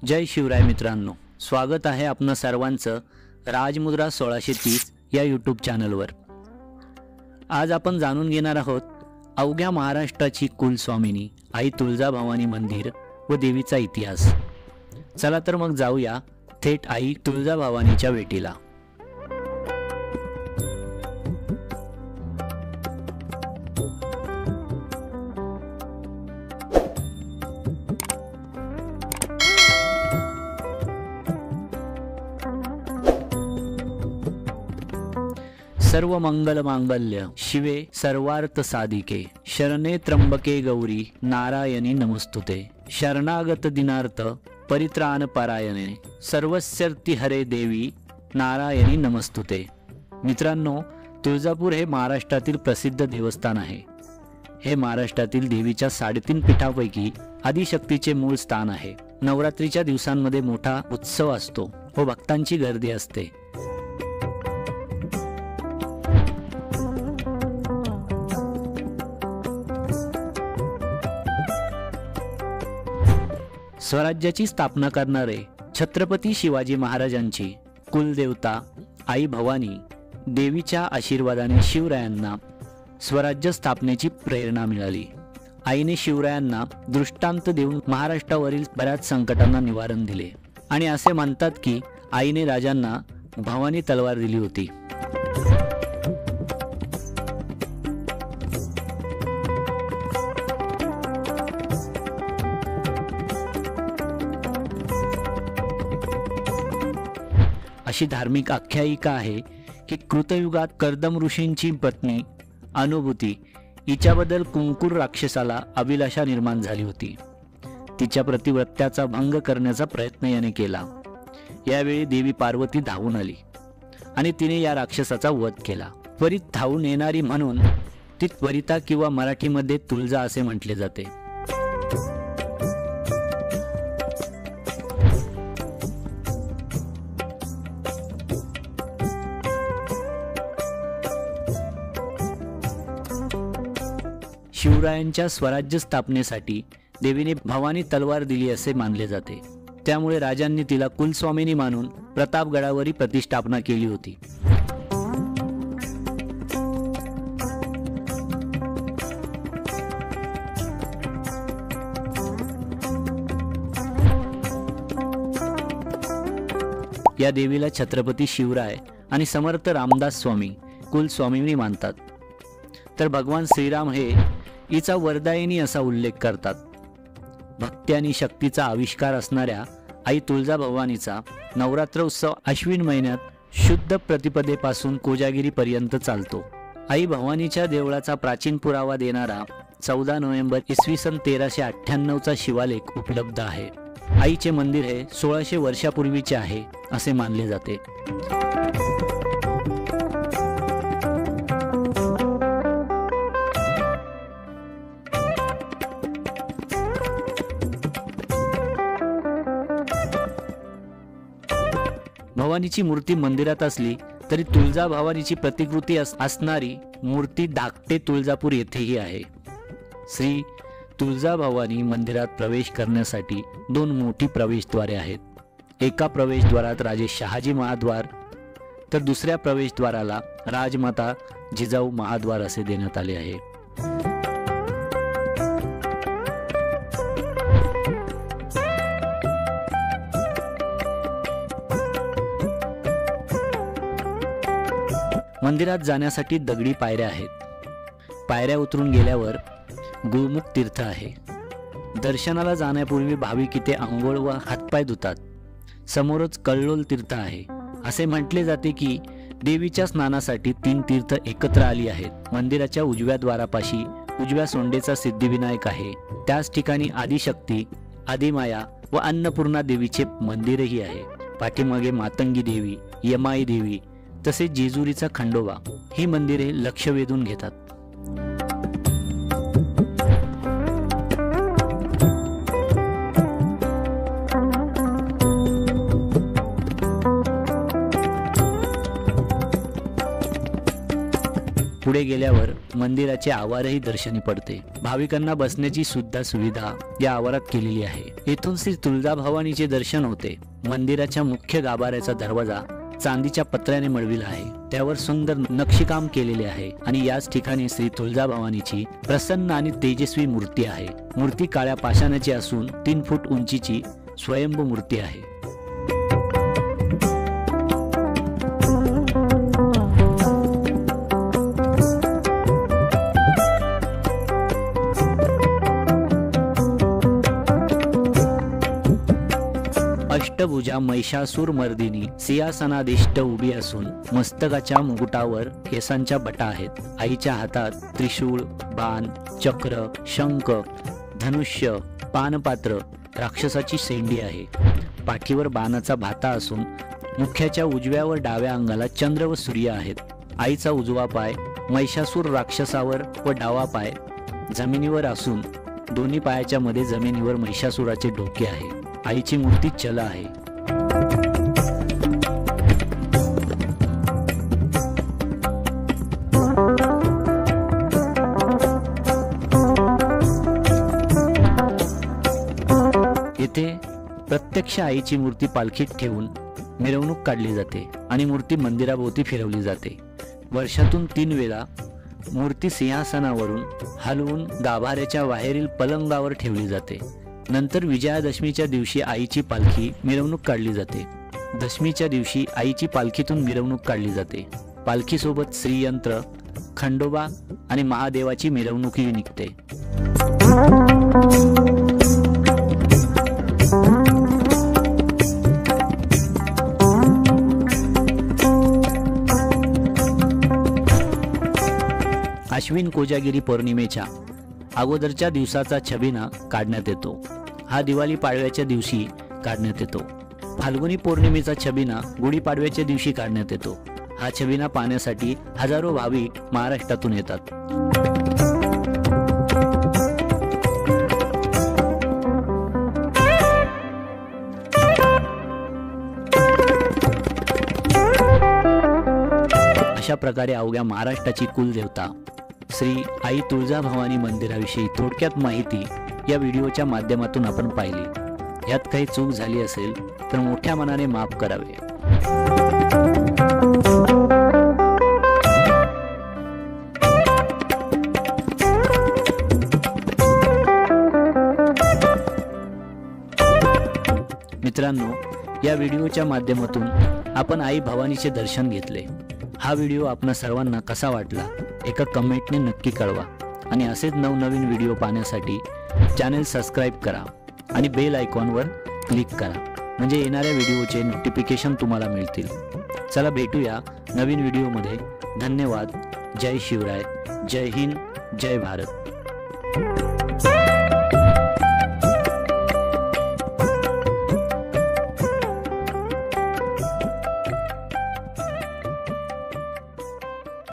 जय शिवराय मित्रांनो, स्वागत आहे आपणा सर्वांचं राजमुद्रा 1630 या यूट्यूब चॅनलवर। आज आपण जाणून घेणार आहोत अवघ्या महाराष्ट्राची कुलस्वामिनी आई तुळजाभवानी मंदिर व देवीचा इतिहास। चला तर मग जाऊया थेट आई तुळजाभवानीच्या भेटीला। सर्व मंगल मांगल्य शिवे सर्वार्थ साधिके शरणे त्र्यंबके गौरी नारायणी नमस्तुते शरणागत दिनार्थ परित्राण परायणे सर्वस्यर्ति हरे देवी नारायणी नमस्तुते। मित्रांनो, तुळजापूर हे महाराष्ट्रातील प्रसिद्ध देवस्थान आहे। हे महाराष्ट्रातील देवीच्या 3.5 पीठांपैकी आदिशक्तीचे मूळ स्थान आहे। नवरात्रीच्या दिवसांमध्ये मोठा उत्सव असतो व भक्तांची गर्दी असते। स्वराज्याची स्थापना करणारे छत्रपती शिवाजी महाराजांची कुलदेवता आई भवानी देवीच्या आशीर्वादाने शिवरायांना स्वराज्य स्थापनेची प्रेरणा मिळाली। आईने शिवरायांना दृष्टांत देऊन महाराष्ट्रावरील बऱ्याच संकटांना निवारण दिले आणि असे म्हणतात की आईने राजांना भवानी तलवार दिली होती। अशी धार्मिक आख्यायिका आहे की कृतयुगात कर्दम ऋषींची पत्नी अनुभूती हिच्याबद्दल कुंकूर राक्षसाला अभिलाषा निर्माण झाली होती। तिच्या प्रतिव्रत्याचा भंग करण्याचा प्रयत्न याने केला। यावेळी देवी पार्वती धावून आली आणि तिने या राक्षसाचा वध केला। त्वरित धावून येणारी म्हणून ती त्वरिता किंवा मराठीमध्ये तुळजा असे म्हटले जाते। शिवरायांच्या स्वराज्य स्थापनेसाठी देवीने भवानी तलवार दिली असे मानले जाते। त्यामुळे राजांनी तिला कुलस्वामिनी मानून प्रतापगडावरी प्रतिष्ठापना केली होती। या देवीला छत्रपती शिवराय आणि समर्थ रामदास स्वामी कुलस्वामिनी मानतात। तर भगवान श्रीराम हे हिचा वरदायिनी असा उल्लेख करतात। भक्ती आणि शक्तीचा आविष्कार असणाऱ्या आई तुळजाभवानीचा नवरात्र उत्सव अश्विन महिन्यात शुद्ध प्रतिपदेपासून कोजागिरी पर्यंत चालतो। आई भवानीच्या देवळाचा प्राचीन पुरावा देणारा 14 नोव्हेंबर इसवी सन 1398 शिवालेख उपलब्ध आहे। आईचे मंदिर हे 1600 वर्षापूर्वीचे आहे असे मानले जाते। भवानीची मूर्ती मंदिरात असली तरी तुळजाभवानीची प्रतिकृती असणारी मूर्ती धाकटे तुळजापूर येथेही आहे। श्री तुळजाभवानी मंदिरात प्रवेश करण्यासाठी 2 मोठी प्रवेशद्वारे आहेत। एका प्रवेशद्वारात राजे शहाजी महाद्वार तर दुसऱ्या प्रवेशद्वाराला राजमाता जिजाऊ महाद्वार असे देण्यात आले आहे। मंदिरात जाण्यासाठी दगडी पायऱ्या आहेत। पायऱ्या उतरून गेल्यावर गुळमुख तीर्थ आहे। दर्शनाला जाण्यापूर्वी भाविक इथे आंघोळ व हातपाय धुतात। समोरच कल्लोल तीर्थ आहे। असे म्हटले जाते की देवीच्या स्नानासाठी 3 तीर्थ एकत्र आली आहेत। मंदिराच्या उजव्या द्वारापाशी उजव्या सोंडेचा सिद्धिविनायक आहे। त्याच ठिकाणी आदिशक्ती, आदिमाया व अन्नपूर्णा देवीचे मंदिरही आहे। पाठीमागे मातंगी देवी, यमाई देवी तसेच जेजुरीचा खंडोबा ही मंदिरे लक्ष वेधून घेतात। पुढे गेल्यावर मंदिराचे आवारही दर्शनी पडते। भाविकांना बसण्याची सुद्धा सुविधा या आवारात केलेली आहे। येथून श्री तुळजाभवानीचे दर्शन होते। मंदिराच्या मुख्य गाभाऱ्याचा दरवाजा चांदीच्या पत्र्याने मळविला आहे, त्यावर सुंदर नक्षीकाम केलेले आहे आणि याच ठिकाणी श्री तुळजाभवानीची प्रसन्न आणि तेजस्वी मूर्ती आहे। मूर्ती काळ्या पाषाणाची असून 3 फूट उंचीची स्वयंभू मूर्ती आहे। अष्टभुजा महिषासूर मर्दिनी सिंहासनाधिष्ठ उभी असून मस्तकाच्या मुकुटावर केसांच्या बटा आहेत। आईच्या हातात त्रिशूळ, बाण, चक्र, शंख, धनुष्य, पानपात्र, राक्षसाची शेंडी आहे। पाठीवर बाणाचा भाता असून मुख्याच्या उजव्या व डाव्या अंगाला चंद्र व सूर्य आहेत। आईचा उजवा पाय महिषासूर राक्षसावर व डावा पाय जमिनीवर असून दोन्ही पायाच्या मध्ये जमिनीवर महिषासुराचे डोके आहे। आईची मूर्ती चल आहे। येथे प्रत्यक्ष आईची मूर्ती पालखीत ठेवून मिरवणूक काढली जाते आणि मूर्ती मंदिराभोवती फिरवली जाते। वर्षातून 3 वेळा मूर्ती सिंहासनावरून हलवून गाभाऱ्याच्या बाहेरील पलंगावर ठेवली जाते। नंतर विजयादशमीच्या दिवशी आईची पालखी मिरवणूक काढली जाते। दशमीच्या दिवशी आईची पालखीतून मिरवणूक काढली जाते। पालखीसोबत श्रीयंत्र, खंडोबा आणि महादेवाची मिरवणूकही निघते। अश्विन कोजागिरी पौर्णिमेच्या अगोदरच्या दिवसाचा छबिना काढण्यात येतो। हा दिवाळी पाडव्याच्या दिवशी काढण्यात येतो। फाल्गुनी पौर्णिमेचा छबिना गुढीपाडव्याच्या दिवशी काढण्यात येतो। हा छबिना पाहण्यासाठी हजारो भाविक महाराष्ट्रातून येतात। अशा प्रकारे अवघ्या महाराष्ट्राची कुलदेवता श्री आई तुळजाभवानी मंदिराविषयी थोडक्यात माहिती या व्हिडिओच्या माध्यमातून आपण पाहिली। यात काही चूक झाली असेल तर मोठ्या मनाने माफ करावे। मित्रांनो, या व्हिडिओच्या माध्यमातून आपण आई भवानीचे दर्शन घेतले। हा व्हिडिओ आपणा सर्वांना कसा वाटला एका कमेंटने नक्की कळवा आणि असेच नवनवीन व्हिडिओ पाहण्यासाठी चॅनल सबस्क्राइब करा आणि बेल आयकॉनवर क्लिक करा, म्हणजे येणाऱ्या व्हिडिओचे नोटिफिकेशन तुम्हाला मिळतील। चला भेटूया नवीन व्हिडिओमध्ये। धन्यवाद। जय शिवराय, जय हिंद, जय भारत।